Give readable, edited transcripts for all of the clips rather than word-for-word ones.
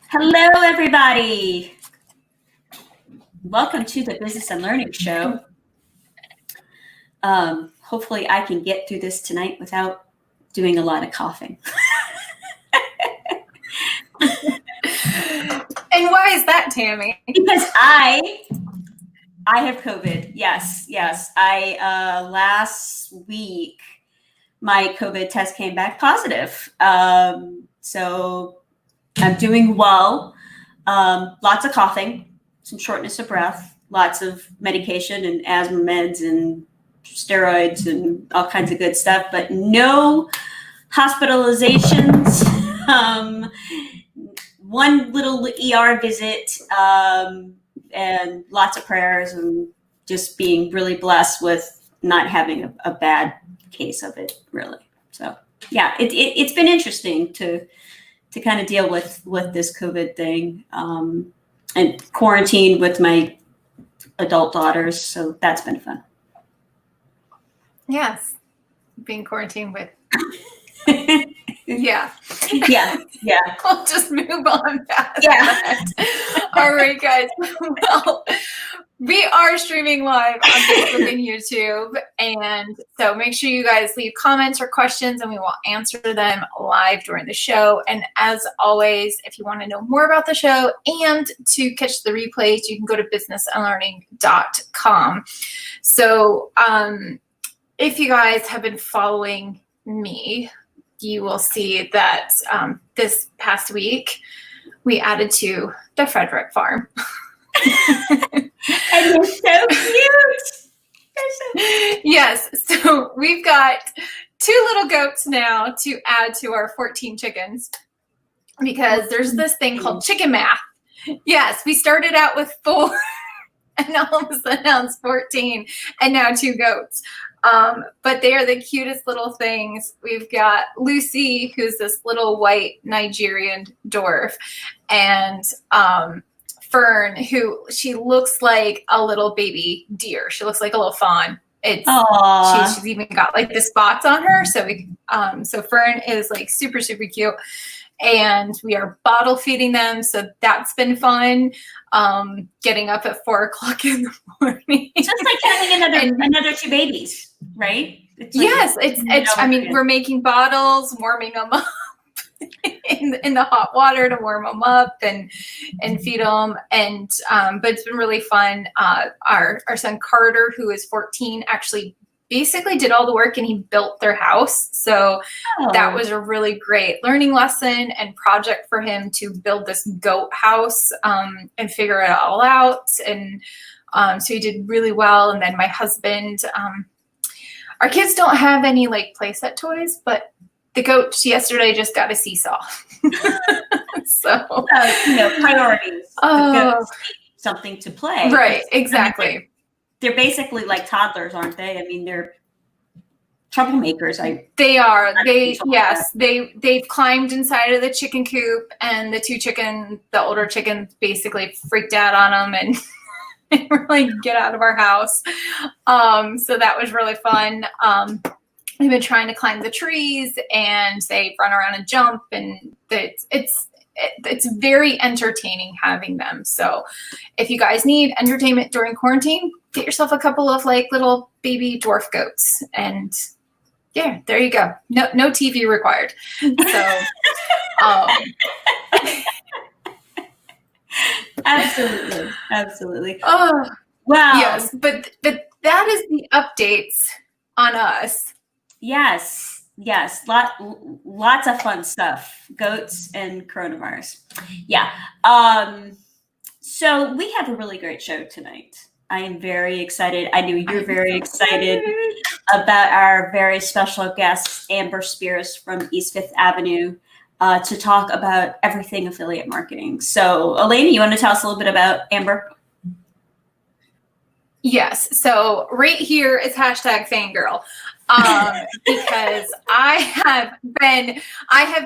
Hello, everybody. Welcome to the Business and Learning Show. Hopefully I can get through this tonight without doing a lot of coughing. And why is that, Tammy? Because I have COVID. Yes. I last week my COVID test came back positive. So I'm doing well. Lots of coughing, some shortness of breath, lots of medication and asthma meds and steroids and all kinds of good stuff, but no hospitalizations. One little ER visit, and lots of prayers, and just being really blessed with not having a bad case of it, really. So yeah, it's been interesting to kind of deal with this COVID thing, and quarantine with my adult daughters. So that's been fun. Yes, being quarantined with. Yeah. I'll just move on past that. All right, guys. Well, we are streaming live on Facebook and YouTube, and so make sure you guys leave comments or questions, and we will answer them live during the show. And as always, if you want to know more about the show and to catch the replays, you can go to businessandlearning.com. So if you guys have been following me, you will see that this past week we added to the Frederick farm. And they're so cute. Yes, so we've got 2 little goats now to add to our 14 chickens, because there's this thing called chicken math. Yes, we started out with 4 and all of a sudden now it's 14 and now 2 goats. But they are the cutest little things. We've got Lucy, who's this little white Nigerian dwarf, and Fern, who she looks like a little baby deer. She looks like a little fawn. She's even got like the spots on her. So so Fern is like super, super cute. And we are bottle feeding them. So that's been fun. Getting up at 4 o'clock in the morning. Just like having another 2 babies, right? Yes, I mean, we're making bottles, warming them up in the hot water to warm them up and feed them. And but it's been really fun. Our son Carter, who is 14, actually basically did all the work, and he built their house. So that was a really great learning lesson and project for him to build this goat house and figure it all out. And so he did really well. And then my husband, our kids don't have any like playset toys, but the goat yesterday just got a seesaw. So priorities. The goats need something to play. Right, exactly. They're basically like toddlers, aren't they? I mean, they're troublemakers. They are. They've climbed inside of the chicken coop, and the older chickens basically freaked out on them and were like, "Get out of our house." So that was really fun. They've been trying to climb the trees, and they run around and jump, and it's very entertaining having them. So if you guys need entertainment during quarantine, get yourself a couple of like little baby dwarf goats, and yeah, there you go. No TV required. So Absolutely. Oh, wow. Yes, but that is the updates on us. Yes. Lots of fun stuff. Goats and coronavirus. Yeah. So we have a really great show tonight. I am very excited. I know you're very excited about our very special guest, Amber Spears from East Fifth Avenue, to talk about everything affiliate marketing. So Elena, you want to tell us a little bit about Amber? Yes. So right here is #fangirl. Because I have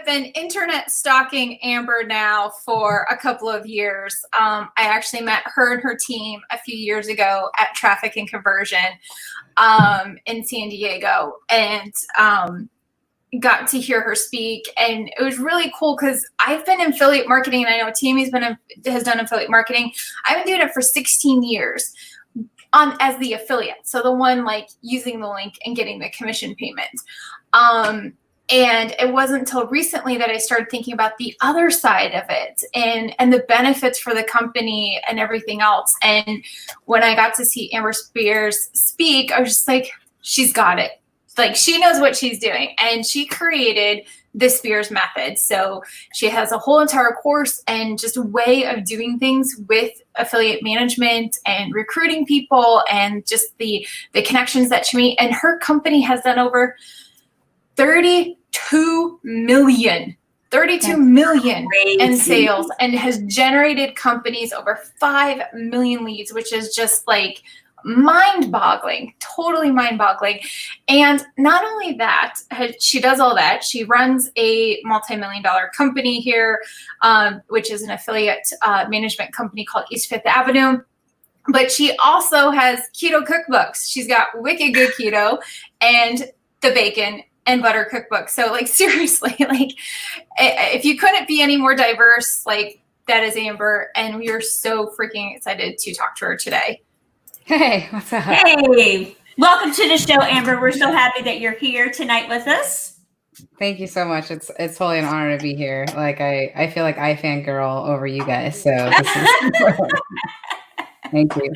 been internet stalking Amber now for a couple of years. I actually met her and her team a few years ago at Traffic and Conversion in San Diego. And got to hear her speak, and it was really cool because I've been in affiliate marketing, and I know Tammy's has done affiliate marketing. I've been doing it for 16 years as the affiliate, so the one like using the link and getting the commission payment. And it wasn't until recently that I started thinking about the other side of it and the benefits for the company and everything else. And when I got to see Amber Spears speak, I was just like, she's got it. Like, she knows what she's doing. And she created the Spears method. So she has a whole entire course and just a way of doing things with affiliate management and recruiting people and just the connections that she made. And her company has done over 32 million in sales and has generated companies over 5 million leads, which is just like mind-boggling, totally mind-boggling. And not only that, she does all that. She runs a multi-million-dollar company here, which is an affiliate management company called East Fifth Avenue. But she also has keto cookbooks. She's got Wicked Good Keto and the Bacon and Butter cookbook. So like, seriously, like if you couldn't be any more diverse, like that is Amber. And we are so freaking excited to talk to her today. Hey, what's up? Hey, welcome to the show, Amber. We're so happy that you're here tonight with us. Thank you so much. It's totally an honor to be here. Like I feel like I fangirl over you guys. So this is thank you.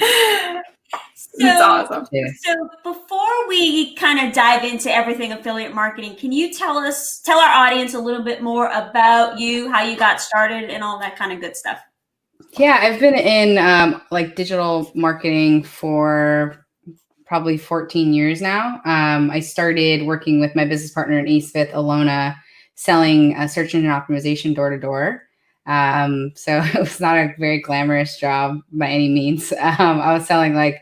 That's awesome. Yeah. So before we kind of dive into everything affiliate marketing, can you tell our audience a little bit more about you, how you got started and all that kind of good stuff? Yeah, I've been in like digital marketing for probably 14 years now. I started working with my business partner in East Fifth, Alona, selling search engine optimization door to door. So it was not a very glamorous job by any means. I was selling like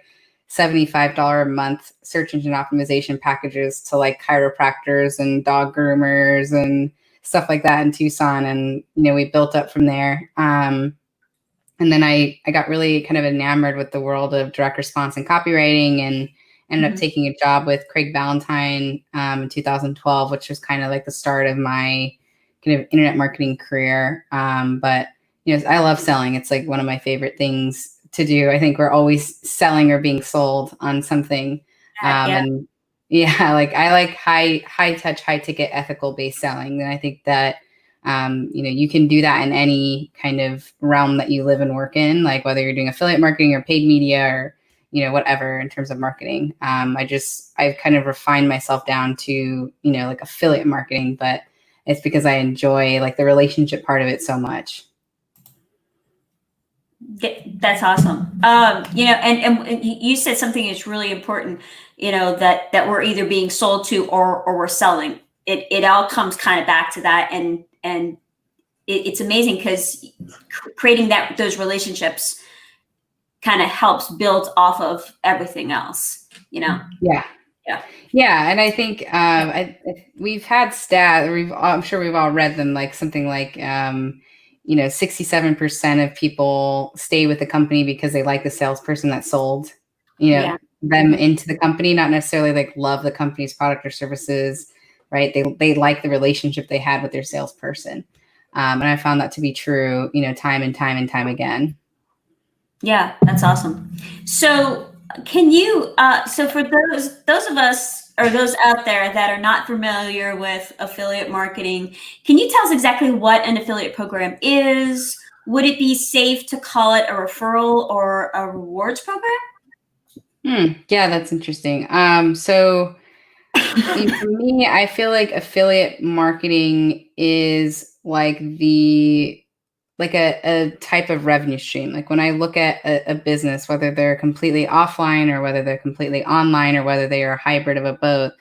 $75 a month search engine optimization packages to like chiropractors and dog groomers and stuff like that in Tucson. And, we built up from there. And then I got really kind of enamored with the world of direct response and copywriting and ended up taking a job with Craig Ballantyne in 2012, which was kind of like the start of my kind of internet marketing career. But, I love selling. It's like one of my favorite things to do. I think we're always selling or being sold on something. And like I like high touch, high ticket, ethical based selling. And I think that you can do that in any kind of realm that you live and work in, like whether you're doing affiliate marketing or paid media or, whatever in terms of marketing. I've kind of refined myself down to, like affiliate marketing, but it's because I enjoy like the relationship part of it so much. That's awesome. And you said something that's really important, that we're either being sold to or we're selling. It all comes kind of back to that. And it's amazing because creating those relationships kind of helps build off of everything else, Yeah. And I think we've had stats. I'm sure we've all read them. Like something like 67% of people stay with the company because they like the salesperson that sold them into the company, not necessarily like love the company's product or services. Right. They like the relationship they had with their salesperson. And I found that to be true, time and time again. Yeah, that's awesome. So can you, so for those of us or those out there that are not familiar with affiliate marketing, can you tell us exactly what an affiliate program is? Would it be safe to call it a referral or a rewards program? Yeah, that's interesting. So for me, I feel like affiliate marketing is like a type of revenue stream. Like when I look at a business, whether they're completely offline or whether they're completely online or whether they are a hybrid of both,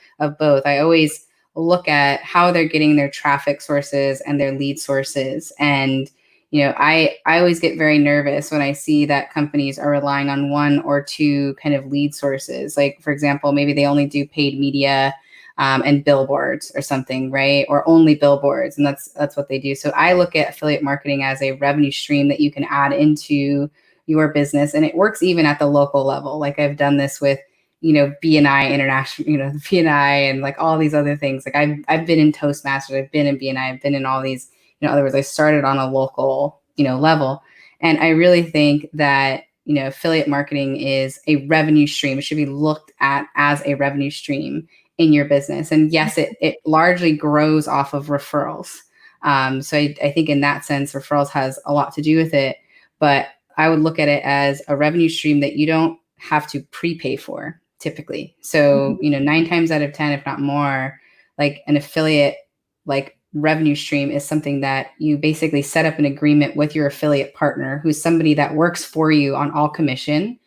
I always look at how they're getting their traffic sources and their lead sources. And, I always get very nervous when I see that companies are relying on one or two kind of lead sources. Like, for example, maybe they only do paid media and billboards or something, right? Or only billboards. And that's what they do. So I look at affiliate marketing as a revenue stream that you can add into your business. And it works even at the local level. Like I've done this with, BNI International, the BNI and like all these other things. Like I've been in Toastmasters, I've been in BNI, I've been in all these, in other words, I started on a local, level. And I really think that, affiliate marketing is a revenue stream. It should be looked at as a revenue stream in your business. And yes, it largely grows off of referrals. So I think in that sense, referrals has a lot to do with it, but I would look at it as a revenue stream that you don't have to prepay for typically. So, 9 times out of 10, if not more, like an affiliate, like revenue stream is something that you basically set up an agreement with your affiliate partner, who's somebody that works for you on all commission.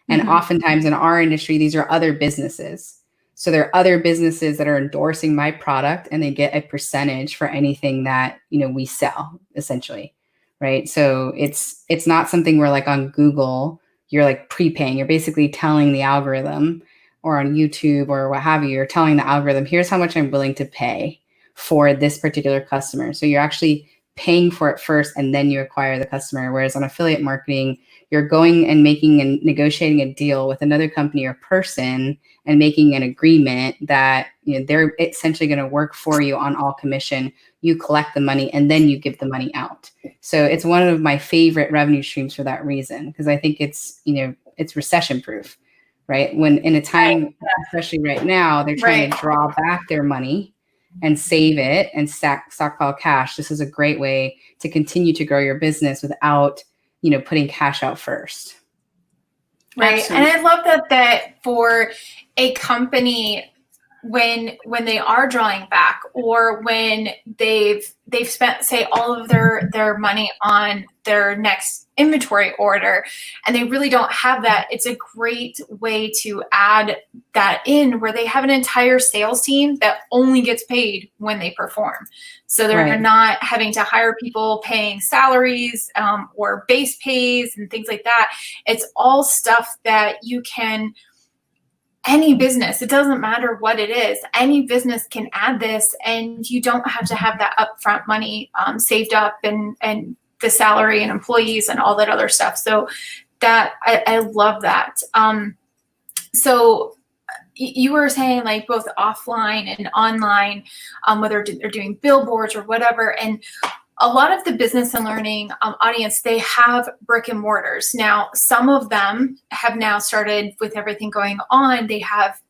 And oftentimes in our industry, these are other businesses. So there are other businesses that are endorsing my product and they get a percentage for anything that, we sell essentially. Right. So it's not something where like on Google, you're like prepaying, you're basically telling the algorithm, or on YouTube or what have you, you're telling the algorithm, here's how much I'm willing to pay for this particular customer. So you're actually paying for it first and then you acquire the customer. Whereas on affiliate marketing, you're going and making and negotiating a deal with another company or person and making an agreement that they're essentially going to work for you on all commission. You collect the money and then you give the money out. So it's one of my favorite revenue streams for that reason, because I think it's it's recession proof, right? When in a time, especially right now, they're trying to draw back their money and save it and stockpile cash. This is a great way to continue to grow your business without, putting cash out first. Right. Absolutely. And I love that for a company, when they are drawing back, or when they've spent, say, all of their money on their next inventory order and they really don't have that, it's a great way to add that in, where they have an entire sales team that only gets paid when they perform. So they're not having to hire people paying salaries or base pays and things like that. It's all stuff that you can, any business, it doesn't matter what it is, any business can add this, and you don't have to have that upfront money saved up and the salary and employees and all that other stuff. So that I love that. So you were saying like both offline and online, whether they're doing billboards or whatever, and a lot of the business and learning audience, they have brick and mortars. Now, some of them have now started, with everything going on, they have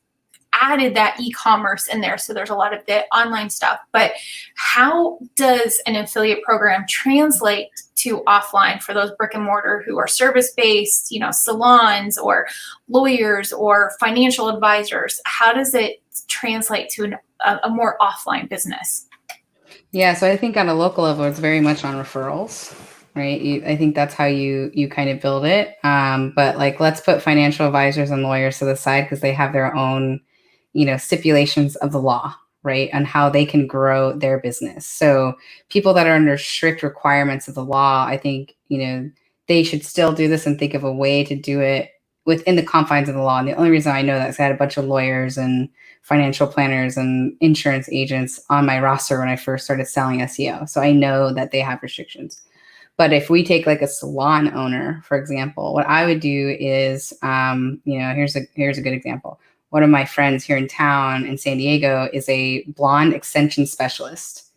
added that e-commerce in there. So there's a lot of the online stuff. But how does an affiliate program translate to offline for those brick and mortar who are service-based, salons or lawyers or financial advisors? How does it translate to a more offline business? Yeah, so I think on a local level, it's very much on referrals, right? I think that's how you kind of build it. But like, let's put financial advisors and lawyers to the side because they have their own, stipulations of the law, right, on how they can grow their business. So people that are under strict requirements of the law, I think, they should still do this and think of a way to do it within the confines of the law. And the only reason I know that is I had a bunch of lawyers and financial planners and insurance agents on my roster when I first started selling SEO. So I know that they have restrictions. But if we take like a salon owner, for example, what I would do is, here's a good example. One of my friends here in town in San Diego is a blonde extension specialist,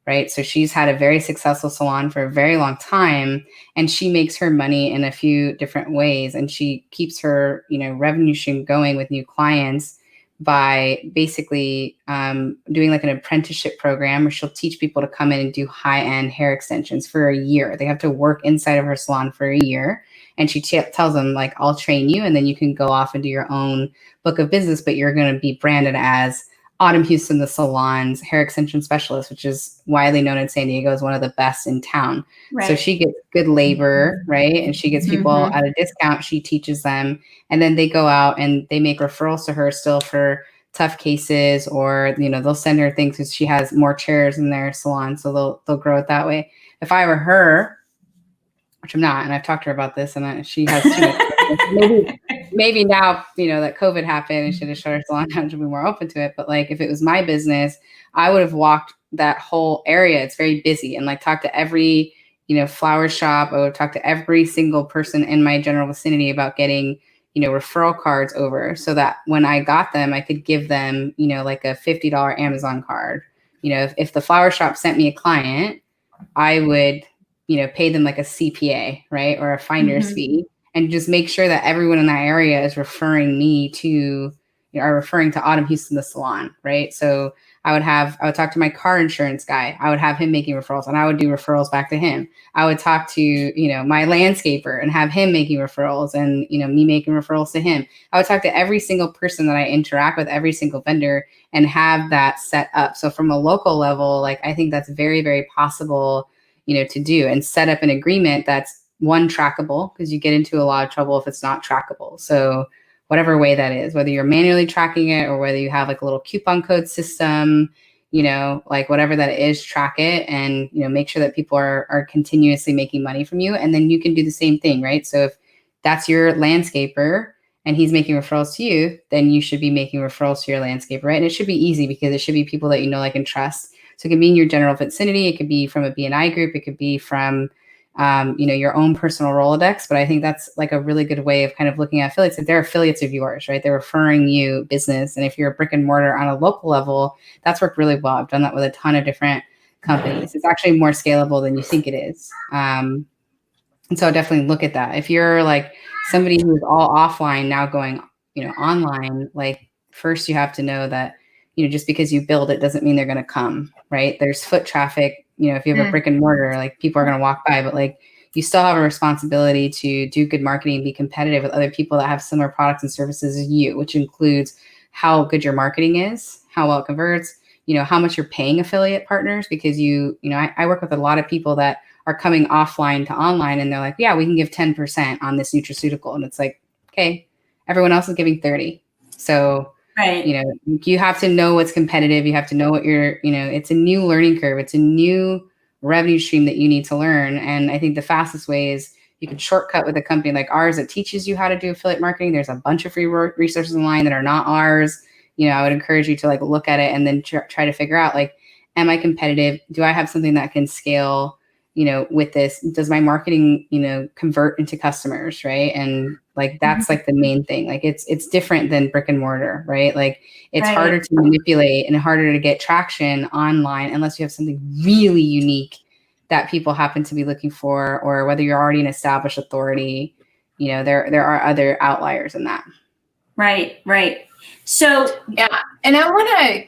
right? So she's had a very successful salon for a very long time, and she makes her money in a few different ways. And she keeps her, revenue stream going with new clients by basically doing like an apprenticeship program where she'll teach people to come in and do high-end hair extensions for a year. They have to work inside of her salon for a year. And she tells them, like, I'll train you, and then you can go off and do your own book of business, but you're going to be branded as Autumn Houston, the salon's hair extension specialist, which is widely known in San Diego as one of the best in town. Right. So she gets good labor, right? And she gets people at a discount. She teaches them, and then they go out and they make referrals to her still for tough cases, or, they'll send her things because she has more chairs in their salon. So they'll grow it that way. If I were her, which I'm not, and I've talked to her about this, and she has too much. Maybe now, that COVID happened and she had to shut her salon down to be more open to it. But like, if it was my business, I would have walked that whole area. It's very busy, and like talk to every, flower shop. I would talk to every single person in my general vicinity about getting, referral cards over so that when I got them, I could give them, like a $50 Amazon card. If the flower shop sent me a client, I would, pay them like a CPA, right? Or a finder's fee, and just make sure that everyone in that area is referring me to, are referring to Autumn Houston, the salon, right? So I would talk to my car insurance guy. I would have him making referrals, and I would do referrals back to him. I would talk to, my landscaper and have him making referrals, and, me making referrals to him. I would talk to every single person that I interact with, every single vendor, and have that set up. So from a local level, like, I think that's very, very possible, to do, and set up an agreement that's trackable, because you get into a lot of trouble if it's not trackable. So whatever way that is, whether you're manually tracking it or whether you have like a little coupon code system, like whatever that is, track it, and, make sure that people are continuously making money from you. And then you can do the same thing, right? So if that's your landscaper and he's making referrals to you, then you should be making referrals to your landscaper, right? And it should be easy, because it should be people that like, and trust. So it can be in your general vicinity. It could be from a BNI group. It could be from your own personal Rolodex. But I think that's like a really good way of kind of looking at affiliates. Like, they're affiliates of yours, right? They're referring you business. And if you're a brick and mortar on a local level, that's worked really well. I've done that with a ton of different companies. It's actually more scalable than you think it is. And so definitely look at that. If you're like somebody who is all offline now going, online, like, first you have to know that, just because you build it doesn't mean they're going to come, right? There's foot traffic. If you have a brick and mortar, like, people are going to walk by, but like, you still have a responsibility to do good marketing and be competitive with other people that have similar products and services as you, which includes how good your marketing is, how well it converts, how much you're paying affiliate partners, because I work with a lot of people that are coming offline to online, and they're like, yeah, we can give 10% on this nutraceutical. And it's like, okay, everyone else is giving 30. So, right. You have to know what's competitive. You have to know what it's a new learning curve. It's a new revenue stream that you need to learn. And I think the fastest way is you can shortcut with a company like ours that teaches you how to do affiliate marketing. There's a bunch of free resources online that are not ours. I would encourage you to like look at it and then try to figure out, like, am I competitive? Do I have something that can scale, with this? Does my marketing, convert into customers, right? And like, that's like the main thing. Like, it's different than brick and mortar, right? Like, it's harder to manipulate and harder to get traction online unless you have something really unique that people happen to be looking for, or whether you're already an established authority. There are other outliers in that. Right. So yeah, and I want to,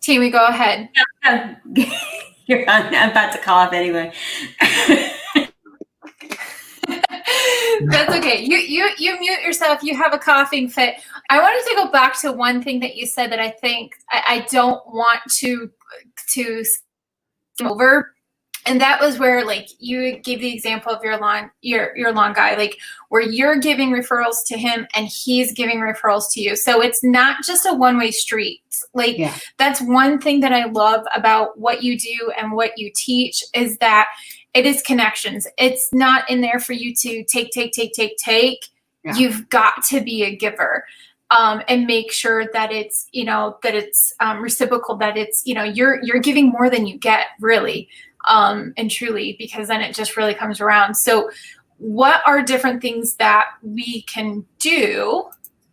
Tammy, go ahead. I'm about to cough anyway. That's okay. You mute yourself. You have a coughing fit. I wanted to go back to one thing that you said that I think I don't want to skim over. And that was where, like, you gave the example of your lawn guy, like, where you're giving referrals to him and he's giving referrals to you. So it's not just a one-way street. Like, that's one thing that I love about what you do and what you teach, is that it is connections. It's not in there for you to take. Yeah. You've got to be a giver. And make sure that it's, reciprocal, that it's, you're giving more than you get, really. And truly, because then it just really comes around. So what are different things that we can do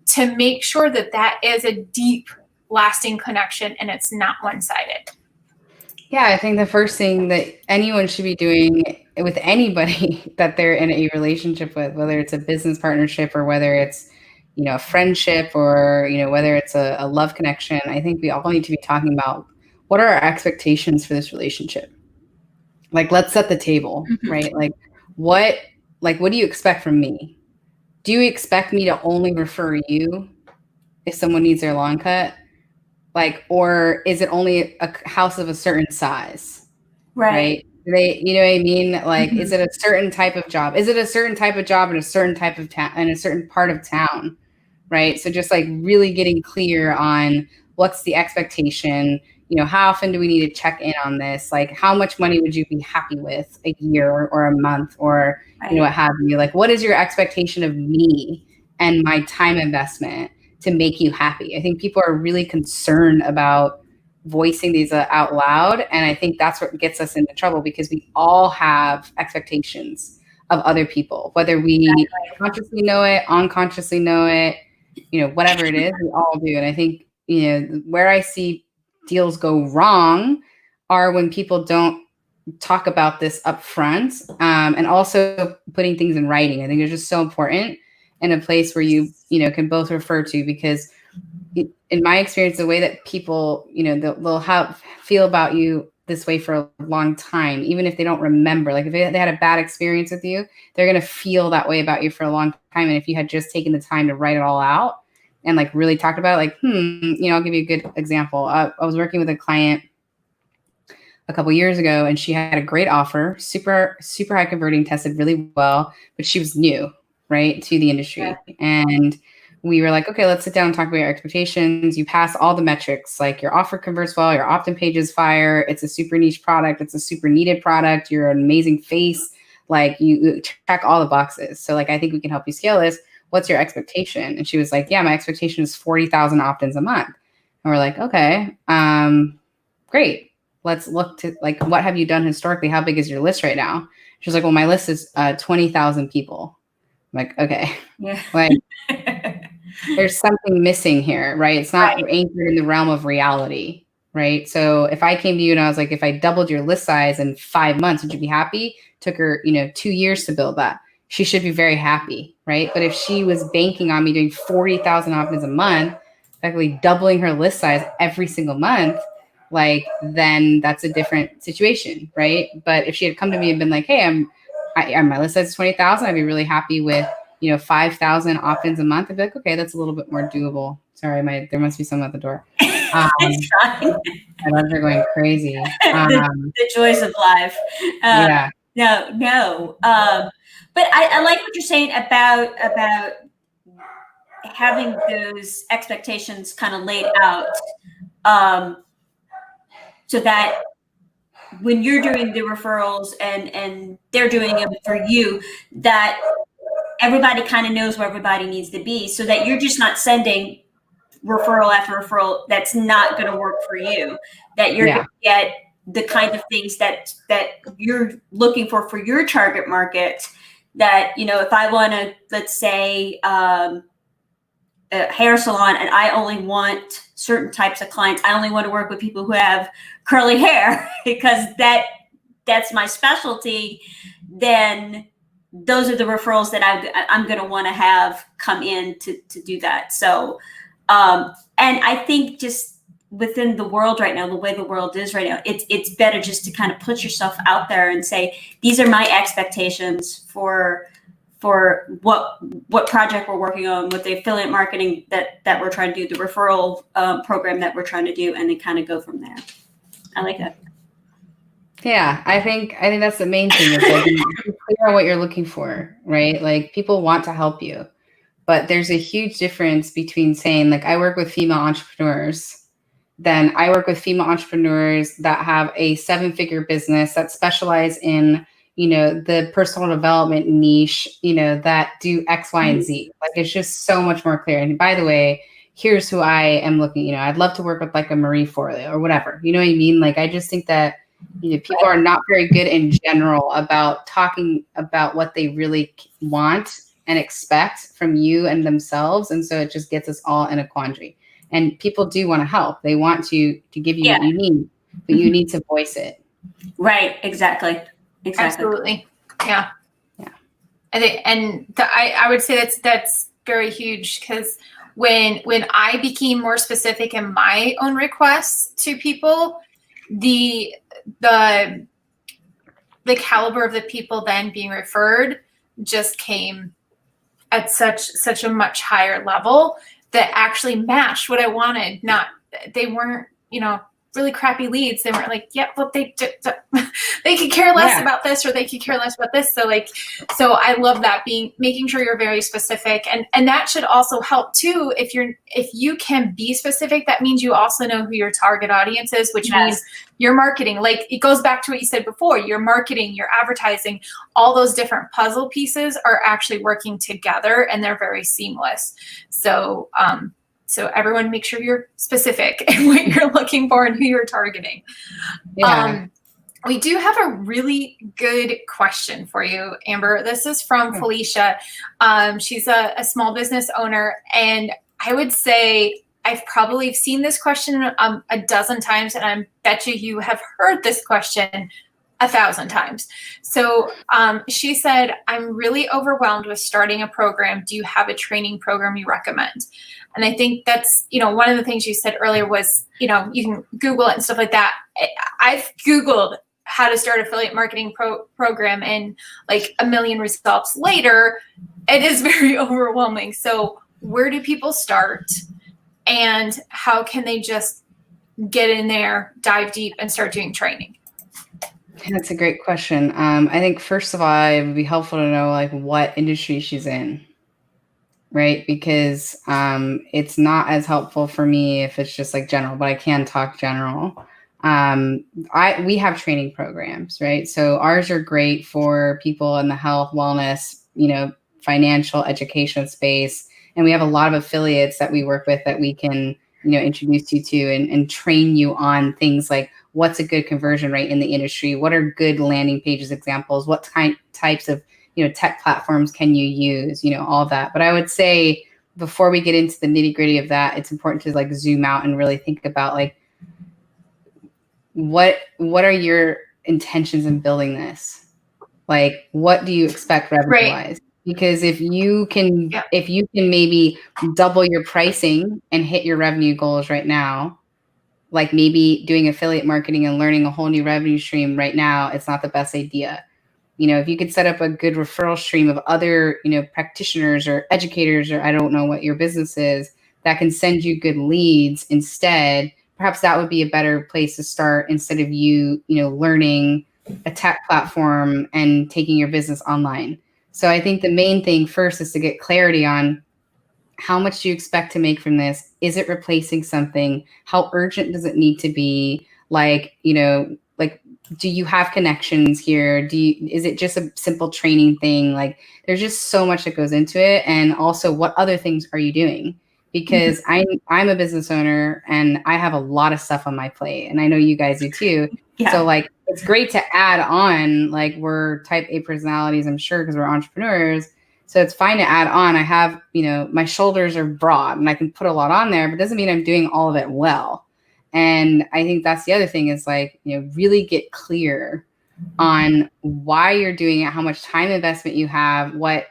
to make sure that that is a deep, lasting connection and it's not one-sided? Yeah, I think the first thing that anyone should be doing with anybody that they're in a relationship with, whether it's a business partnership or whether it's, a friendship or, whether it's a love connection, I think we all need to be talking about, what are our expectations for this relationship? Like, let's set the table, right? Like, what do you expect from me? Do you expect me to only refer you if someone needs their lawn cut? Like, or is it only a house of a certain size? Right? They, what I mean? Like, is it a certain type of job? Is it a certain type of job in a certain type of town, in a certain part of town? Right? So just like really getting clear on what's the expectation. How often do we need to check in on this? Like, how much money would you be happy with a year or a month or, what have you? Like, what is your expectation of me and my time investment to make you happy? I think people are really concerned about voicing these out loud. And I think that's what gets us into trouble, because we all have expectations of other people, whether we consciously know it, unconsciously know it, whatever it is, we all do. And I think, where I see deals go wrong are when people don't talk about this up front, and also putting things in writing. I think it's just so important in a place where you can both refer to, because in my experience, the way that people, they'll feel about you this way for a long time, even if they don't remember, like if they had a bad experience with you, they're going to feel that way about you for a long time. And if you had just taken the time to write it all out and like really talked about it, like, I'll give you a good example. I was working with a client a couple years ago, and she had a great offer, super, super high converting, tested really well, but she was new, right, to the industry. Yeah. And we were like, okay, let's sit down and talk about your expectations. You pass all the metrics, like your offer converts well, your opt-in page is fire. It's a super niche product. It's a super needed product. You're an amazing face. Like you check all the boxes. So like, I think we can help you scale this. What's your expectation? And she was like, yeah, my expectation is 40,000 opt-ins a month. And we're like, okay, great. Let's look to like, what have you done historically? How big is your list right now? She was like, well, my list is 20,000 people. I'm like, okay, Yeah. like there's something missing here, right? It's not anchored in the realm of reality, right? So if I came to you and I was like, if I doubled your list size in 5 months, would you be happy? Took her, 2 years to build that. She should be very happy, right? But if she was banking on me doing 40,000 opt-ins a month, effectively doubling her list size every single month, like then that's a different situation, right? But if she had come to me and been like, hey, my list size is 20,000, I'd be really happy with 5,000 opt-ins a month. I'd be like, okay, that's a little bit more doable. Sorry, there must be someone at the door. It's fine. My dogs are going crazy. The joys of life. Yeah. No. But I like what you're saying about having those expectations kind of laid out, so that when you're doing the referrals and they're doing it for you, that everybody kind of knows where everybody needs to be, so that you're just not sending referral after referral that's not going to work for you, that you're going to get the kind of things that you're looking for your target market. That, if I want to, let's say, a hair salon, and I only want certain types of clients, I only want to work with people who have curly hair because that's my specialty, then those are the referrals that I'm going to want to have come in to do that. So, and I think just within the world right now, the way the world is right now, it's better just to kind of put yourself out there and say, these are my expectations for what project we're working on, with the affiliate marketing that we're trying to do, the referral program that we're trying to do, and then kind of go from there. I like that. Yeah, I think that's the main thing. Is like, be clear on what you're looking for, right? Like people want to help you, but there's a huge difference between saying like, I work with female entrepreneurs, then I work with female entrepreneurs that have a 7-figure business that specialize in, the personal development niche, that do X, Y, and Z. Like it's just so much more clear. And by the way, here's who I am looking, I'd love to work with like a Marie Forleo or whatever. You know what I mean? Like, I just think that, people are not very good in general about talking about what they really want and expect from you and themselves. And so it just gets us all in a quandary. And people do want to help. They want to give you what you need, but you need to voice it. Right. Exactly. Absolutely. Yeah. I think, and I would say that's very huge, because when I became more specific in my own requests to people, the caliber of the people then being referred just came at such a much higher level that actually matched what I wanted. They weren't, really crappy leads. They weren't like, yep, well, they could care less about this, or they could care less about this. So I love that, making sure you're very specific, and that should also help too. If you can be specific, that means you also know who your target audience is, which means your marketing, like it goes back to what you said before, your marketing, your advertising, all those different puzzle pieces are actually working together, and they're very seamless. So everyone make sure you're specific in what you're looking for and who you're targeting. Yeah. we do have a really good question for you, Amber. This is from Felicia. She's a small business owner, and I would say I've probably seen this question a dozen times, and I bet you have heard this question 1,000 times. So she said, I'm really overwhelmed with starting a program. Do you have a training program you recommend? And I think that's, one of the things you said earlier was, you can Google it and stuff like that. I've Googled how to start affiliate marketing program, and like a million results later, it is very overwhelming. So where do people start, and how can they just get in there, dive deep, and start doing training? That's a great question. I think first of all, it would be helpful to know like what industry she's in, right? Because it's not as helpful for me if it's just like general, but I can talk general. We have training programs, right? So ours are great for people in the health, wellness, financial education space. And we have a lot of affiliates that we work with that we can, introduce you to and train you on things like what's a good conversion rate in the industry? What are good landing pages examples? What types of, tech platforms can you use? All that. But I would say before we get into the nitty gritty of that, it's important to like zoom out and really think about like, what are your intentions in building this? Like, what do you expect revenue wise? Because if you can maybe double your pricing and hit your revenue goals right now, like maybe doing affiliate marketing and learning a whole new revenue stream right now, it's not the best idea. If you could set up a good referral stream of other, practitioners or educators, or I don't know what your business is, that can send you good leads instead, perhaps that would be a better place to start instead of you, learning a tech platform and taking your business online. So I think the main thing first is to get clarity on how much do you expect to make from this? Is it replacing something? How urgent does it need to be? Like, do you have connections here? Is it just a simple training thing? Like, there's just so much that goes into it. And also, what other things are you doing? Because I'm a business owner and I have a lot of stuff on my plate, and I know you guys do too. Yeah. So like, it's great to add on, like we're type A personalities, I'm sure, because we're entrepreneurs. So it's fine to add on. I have, my shoulders are broad and I can put a lot on there, but it doesn't mean I'm doing all of it well. And I think that's the other thing is like, really get clear on why you're doing it, how much time investment you have, what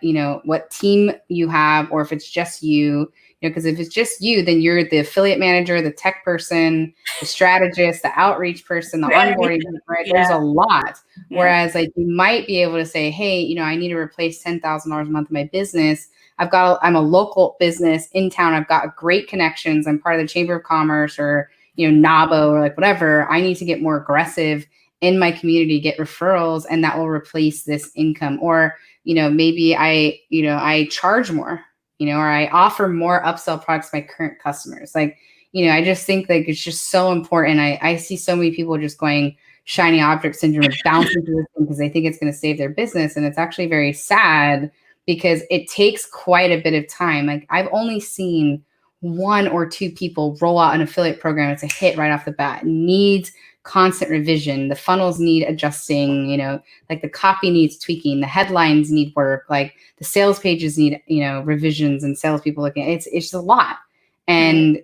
team you have, or if it's just you, because if it's just you, then you're the affiliate manager, the tech person, the strategist, the outreach person, the onboarding, right? Yeah. There's a lot. Yeah. Whereas like you might be able to say, hey, I need to replace $10,000 a month in my business. I'm a local business in town. I've got great connections. I'm part of the Chamber of Commerce or, NABO or like whatever. I need to get more aggressive in my community, get referrals, and that will replace this income. Or, maybe I charge more, or I offer more upsell products to my current customers. Like, I just think like it's just so important. I see so many people just going shiny object syndrome and bouncing through this thing because they think it's going to save their business. And it's actually very sad because it takes quite a bit of time. Like I've only seen 1 or 2 people roll out an affiliate program. It's a hit right off the bat. It needs constant revision. The funnels need adjusting, like the copy needs tweaking, the headlines need work, like the sales pages need, revisions and salespeople looking at it. It's just a lot. And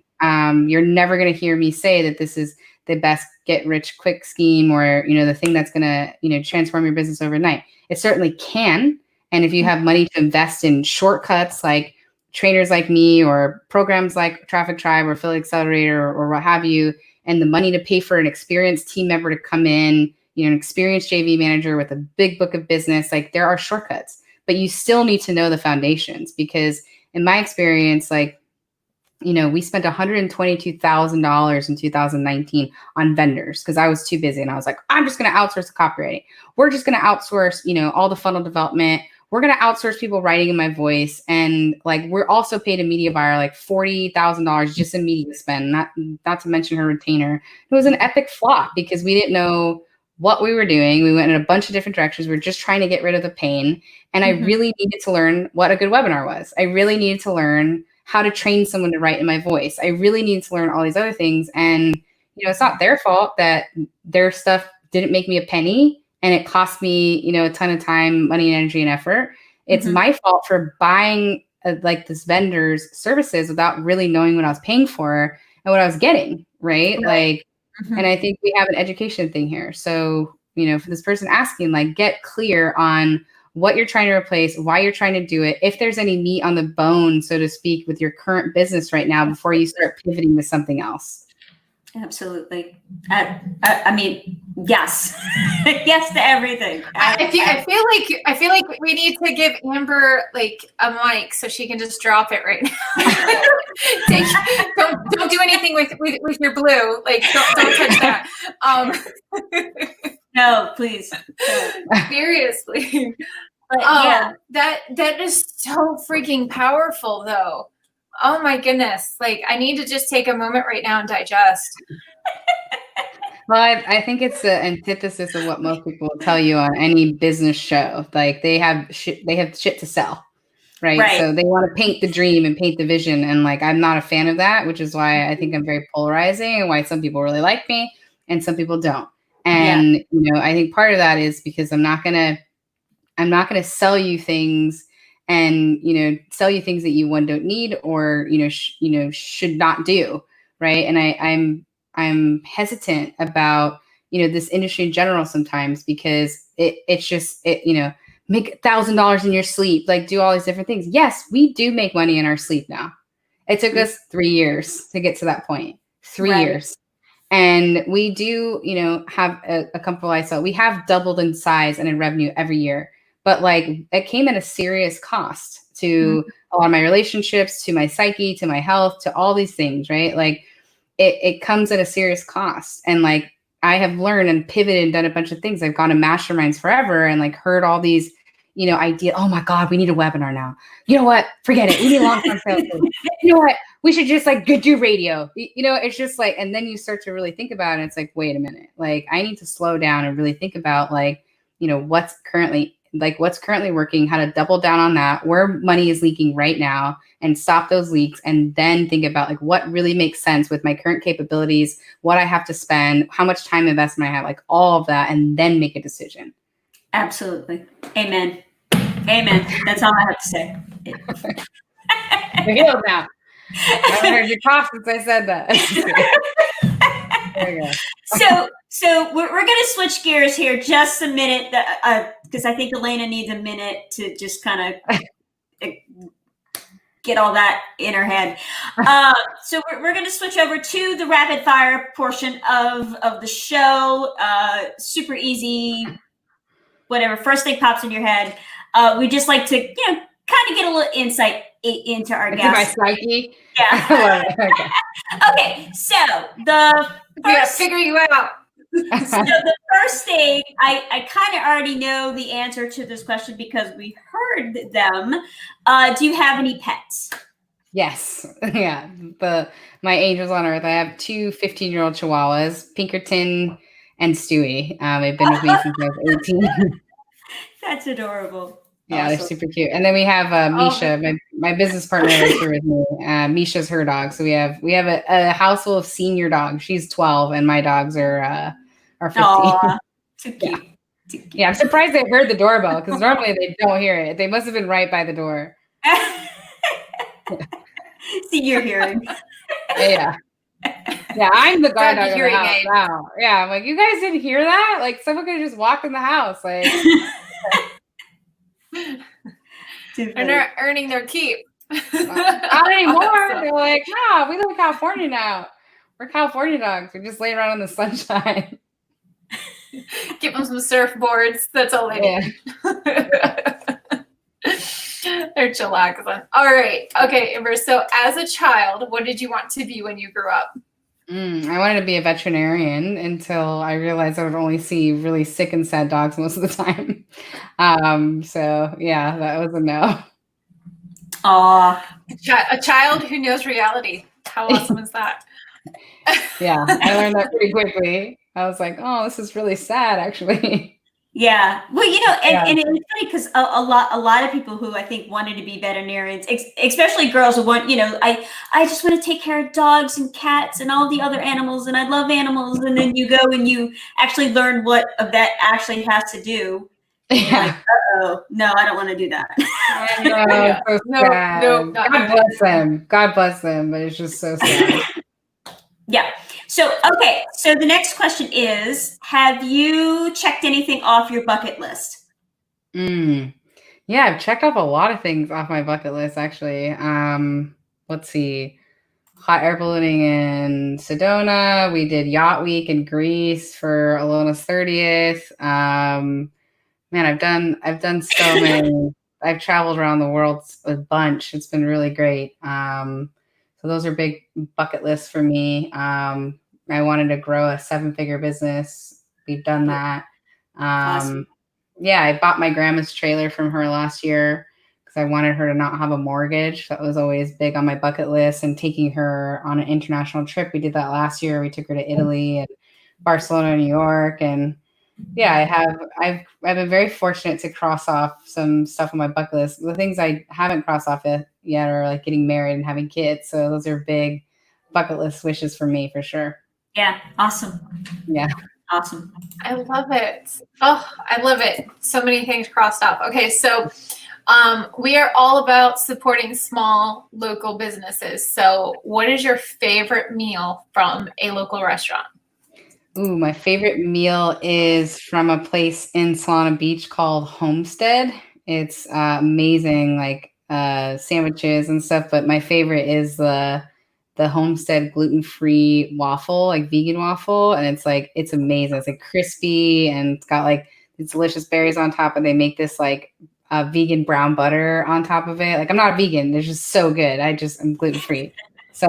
you're never going to hear me say that this is the best get rich quick scheme or, the thing that's going to, transform your business overnight. It certainly can. And if you have money to invest in shortcuts, like trainers like me or programs like Traffic Tribe or Affiliate Accelerator or what have you, and the money to pay for an experienced team member to come in, an experienced JV manager with a big book of business, like there are shortcuts, but you still need to know the foundations because in my experience, like, we spent $122,000 in 2019 on vendors because I was too busy and I was like, I'm just going to outsource the copywriting. We're just going to outsource, all the funnel development. We're going to outsource people writing in my voice. And like, we're also paid a media buyer like $40,000 just in media spend, not to mention her retainer. It was an epic flop because we didn't know what we were doing. We went in a bunch of different directions. We were just trying to get rid of the pain. And I really needed to learn what a good webinar was. I really needed to learn how to train someone to write in my voice. I really needed to learn all these other things. And, it's not their fault that their stuff didn't make me a penny and it cost me, you know, a ton of time, money, energy, and effort. It's my fault for buying like this vendor's services without really knowing what I was paying for and what I was getting, right? Like, and I think we have an education thing here. So, you know, for this person asking, like, get clear on what you're trying to replace, why you're trying to do it, if there's any meat on the bone, so to speak, with your current business right now before you start pivoting to something else. Absolutely. I mean, yes, yes to everything. I feel like we need to give Amber like a mic so she can just drop it right now. Don't do anything with your blue. Like don't touch that. No, please. Seriously. But that is so freaking powerful though. Oh my goodness. Like I need to just take a moment right now and digest. Well, I think it's the antithesis of what most people will tell you on any business show. Like they have shit to sell, right? So they want to paint the dream and paint the vision. And like, I'm not a fan of that, which is why I think I'm very polarizing and why some people really like me and some people don't. And, you know, I think part of that is because I'm not going to sell you things and, you know, sell you things that you don't need or, should not do. Right. And I'm hesitant about, you know, this industry in general sometimes because it's just, you know, make $1,000 in your sleep, like do all these different things. Yes, we do make money in our sleep now. It took us 3 years to get to that point, 3 years. And we do, you know, have a comfortable lifestyle. We have doubled in size and in revenue every year. But like it came at a serious cost to a lot of my relationships, to my psyche, to my health, to all these things, right? Like it comes at a serious cost. And like I have learned and pivoted and done a bunch of things. I've gone to masterminds forever and like heard all these, you know, ideas. Oh my God, we need a webinar now. You know what? Forget it. We need long-term sales. You know what? We should just like do radio. You know, it's just like, and then you start to really think about it. It's like, wait a minute. Like I need to slow down and really think about like, you know, what's currently working, how to double down on that, where money is leaking right now and stop those leaks. And then think about like what really makes sense with my current capabilities, what I have to spend, how much time investment I have, like all of that, and then make a decision. Absolutely. Amen. Amen. That's all I have to say. We're healed now. I haven't heard you cough since I said that. There you go. So we're going to switch gears here just a minute because I think Elena needs a minute to just kind of get all that in her head. So we're going to switch over to the rapid fire portion of the show. Super easy, whatever. First thing pops in your head. We just like to, you know, kind of get a little insight into our guests. My psyche. Yeah. Okay. So the first, figure you out. So the first thing, I kind of already know the answer to this question because we heard them. Do you have any pets? Yes. Yeah. My angels on earth. I have 2 15-year-old chihuahuas, Pinkerton and Stewie. They've been with me since I was 18. That's adorable. Yeah, awesome. They're super cute. And then we have Misha, my business partner is here with me. Misha's her dog. So we have a house full of senior dogs. She's 12 and my dogs are 15. Aww, too cute. Yeah. Too cute. Yeah, I'm surprised they heard the doorbell because normally they don't hear it. They must have been right by the door. See, you're hearing. Yeah. Yeah, I'm the guard dog of the house now. Yeah, I'm like, you guys didn't hear that? Like, someone could have just walked in the house. Like, and they're earning their keep. Not anymore. They're like, no, we live in California now. We're California dogs. We just lay around in the sunshine. Give them some surfboards. That's all they need. They're chillaxing. All right. Okay, Amber. So as a child, what did you want to be when you grew up? I wanted to be a veterinarian until I realized I would only see really sick and sad dogs most of the time. So yeah, that was a no. Aw. A child who knows reality. How awesome is that? Yeah, I learned that pretty quickly. I was like, oh, this is really sad, actually. Yeah. Well, and, Yeah. and it's funny because a lot of people who I think wanted to be veterinarians, especially girls who want, I just want to take care of dogs and cats and all the other animals, and I love animals. And then you go and you actually learn what a vet actually has to do. And you're like, oh no, I don't want to do that. I know, Yeah. so No, sad. not God bless them. God bless them, but it's just so sad. Yeah. So, okay. So the next question is, have you checked anything off your bucket list? Yeah, I've checked off a lot of things off my bucket list actually. Let's see. Hot air ballooning in Sedona. We did Yacht Week in Greece for Alona's 30th. Man, I've done so many. I've traveled around the world a bunch. It's been really great. So those are big bucket lists for me. I wanted to grow a 7-figure business. We've done that. Awesome. Yeah, I bought my grandma's trailer from her last year because I wanted her to not have a mortgage. That was always big on my bucket list. And taking her on an international trip, we did that last year. We took her to Italy and Barcelona, New York, and yeah, I've been very fortunate to cross off some stuff on my bucket list. The things I haven't crossed off yet are like getting married and having kids. So those are big bucket list wishes for me for sure. Yeah. Awesome. Yeah. Awesome. I love it. Oh, I love it. So many things crossed off. Okay, so we are all about supporting small local businesses. So what is your favorite meal from a local restaurant? Ooh, my favorite meal is from a place in Solana Beach called Homestead. It's amazing, like sandwiches and stuff. But my favorite is the Homestead gluten-free waffle, like vegan waffle, and it's amazing. It's like crispy and it's got like these delicious berries on top, and they make this like vegan brown butter on top of it. Like I'm not a vegan; they're just so good. I'm gluten-free, so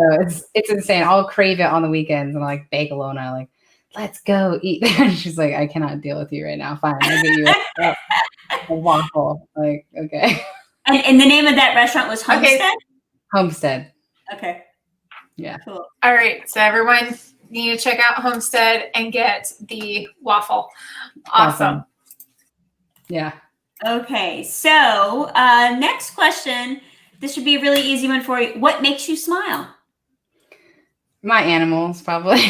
it's insane. I'll crave it on the weekends, and I like bake Alona like, let's go eat. And she's like, I cannot deal with you right now. Fine, I'll get you a waffle. Like, okay. And the name of that restaurant was Homestead? Okay. Homestead. Okay. Yeah. Cool. All right, so everyone need to check out Homestead and get the waffle. Awesome. Yeah. Okay. So next question. This should be a really easy one for you. What makes you smile? My animals, probably.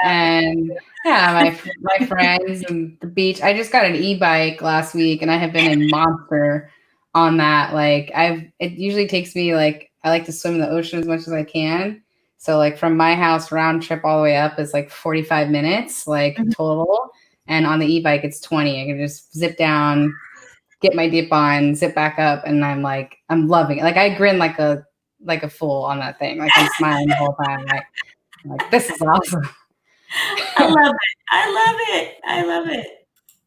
And yeah, my friends and the beach. I just got an e-bike last week and I have been a monster on that. Like it usually takes me like, I like to swim in the ocean as much as I can. So like from my house round trip all the way up is like 45 minutes, like total. And on the e-bike, it's 20. I can just zip down, get my dip on, zip back up. And I'm loving it. Like I grin like a fool on that thing. Like I'm smiling the whole time. Like this is awesome. I love it. I love it.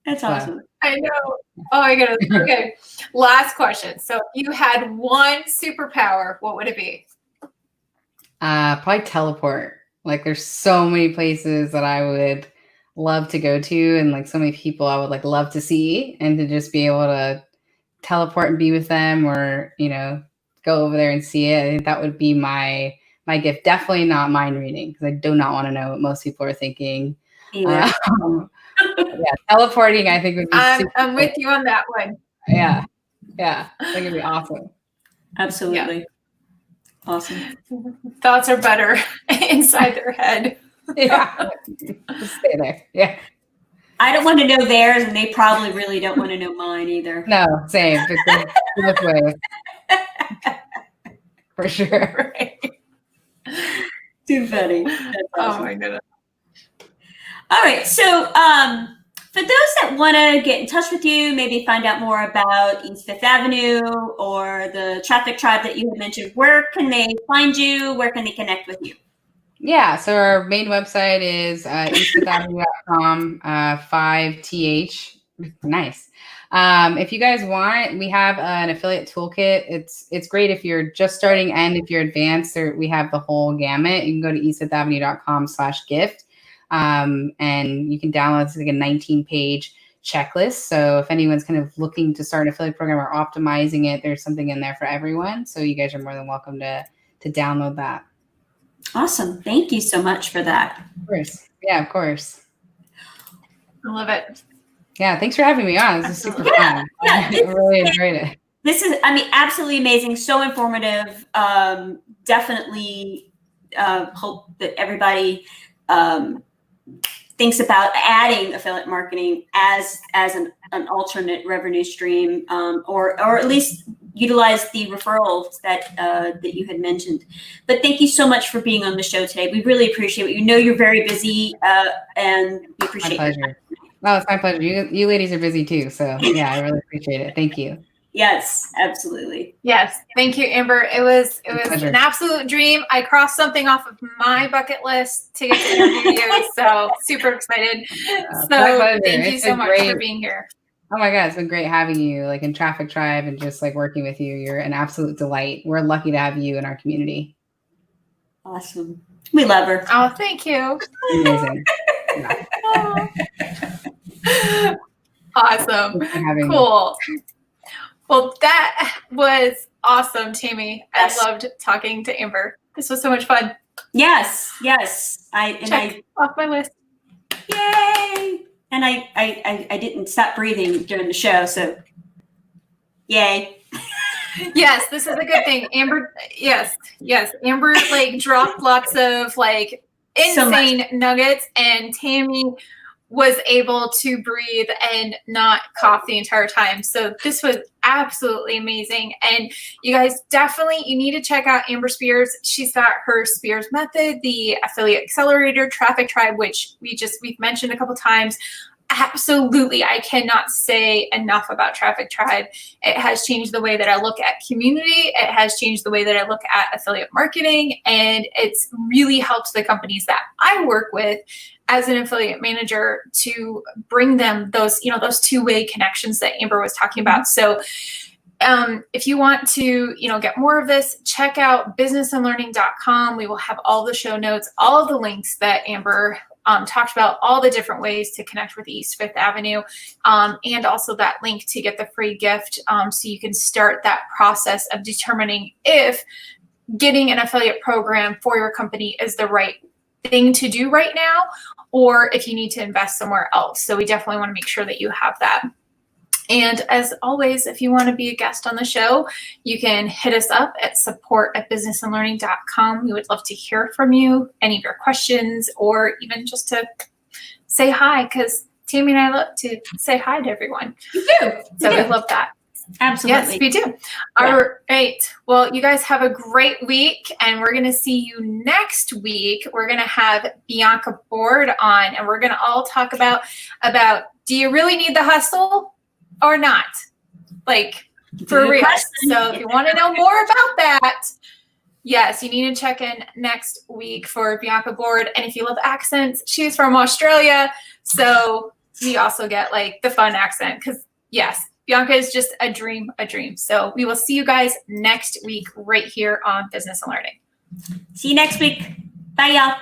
That's awesome. I know. Oh my goodness. Okay. Last question. So if you had one superpower, what would it be? Probably teleport. Like there's so many places that I would love to go to and like so many people I would like love to see and to just be able to teleport and be with them or, go over there and see it. I think that would be my gift. Definitely not mind reading because I do not want to know what most people are thinking. Yeah, teleporting I think would be I'm with you on that one. Yeah. I think it'd be awesome. Absolutely. Yeah. Awesome. Thoughts are better inside their head. Yeah. Just stay there. Yeah. I don't want to know theirs, and they probably really don't want to know mine either. No, same. Both ways. For sure. Right. Too funny. That's awesome. Oh my goodness. All right. So for those that want to get in touch with you, maybe find out more about East Fifth Avenue or the Traffic Tribe that you had mentioned, where can they find you? Where can they connect with you? Yeah, so our main website is eastfifthavenue.com, 5th. Nice. If you guys want, we have an affiliate toolkit. It's great if you're just starting and if you're advanced, we have the whole gamut. You can go to eastfifthavenue.com/gift. And you can download it's like a 19-page checklist. So if anyone's kind of looking to start an affiliate program or optimizing it, there's something in there for everyone. So you guys are more than welcome to download that. Awesome. Thank you so much for that. Of course. Yeah, of course. I love it. Yeah, thanks for having me on. This is super fun. Yeah. I really enjoyed it. This is, I mean, absolutely amazing. So informative. Definitely hope that everybody thinks about adding affiliate marketing as an alternate revenue stream, or at least utilize the referrals that you had mentioned. But thank you so much for being on the show today. We really appreciate it. You know, you're very busy, and we appreciate My pleasure. Oh, it's my pleasure. You ladies are busy too, so yeah, I really appreciate it. Thank you. Yes, absolutely. Yes, thank you, Amber. It was an absolute dream. I crossed something off of my bucket list to get to interview you, so super excited. So thank you so much for being here. Oh my God, it's been great having you, like in Traffic Tribe, and just like working with you. You're an absolute delight. We're lucky to have you in our community. Awesome. We love her. Oh, thank you. Amazing. Yeah. Awesome. Cool. Well, that was awesome, Tammy. Yes. I loved talking to Amber. This was so much fun. Yes. Check off my list. Yay! And I didn't stop breathing during the show, so yay. Yes, this is a good thing. Amber, yes. Amber like dropped lots of like insane nuggets, and Tammy was able to breathe and not cough the entire time. So this was absolutely amazing. And you guys you need to check out Amber Spears. She's got her Spears method, the affiliate accelerator, Traffic Tribe, which we've mentioned a couple times. Absolutely. I cannot say enough about Traffic Tribe. It has changed the way that I look at community. It has changed the way that I look at affiliate marketing. And it's really helped the companies that I work with as an affiliate manager to bring them those two-way connections that Amber was talking about. So if you want to, get more of this, check out businessandlearning.com. We will have all the show notes, all of the links that Amber talked about, all the different ways to connect with East Fifth Avenue, and also that link to get the free gift, so you can start that process of determining if getting an affiliate program for your company is the right thing to do right now, or if you need to invest somewhere else. So we definitely want to make sure that you have that. And as always, if you want to be a guest on the show, you can hit us up at support@businessandlearning.com. We would love to hear from you, any of your questions, or even just to say hi, because Tammy and I love to say hi to everyone. You do. So we love that. Absolutely. Yes, we do. All right. Well, you guys have a great week, and we're going to see you next week. We're going to have Bianca Board on, and we're going to all talk about do you really need the hustle or not? Like, for real. So if you want to know more about that, yes, you need to check in next week for Bianca Board. And if you love accents, she's from Australia. So we also get like the fun accent, because yes, Bianca is just a dream. So we will see you guys next week right here on Business and Learning. See you next week. Bye, y'all.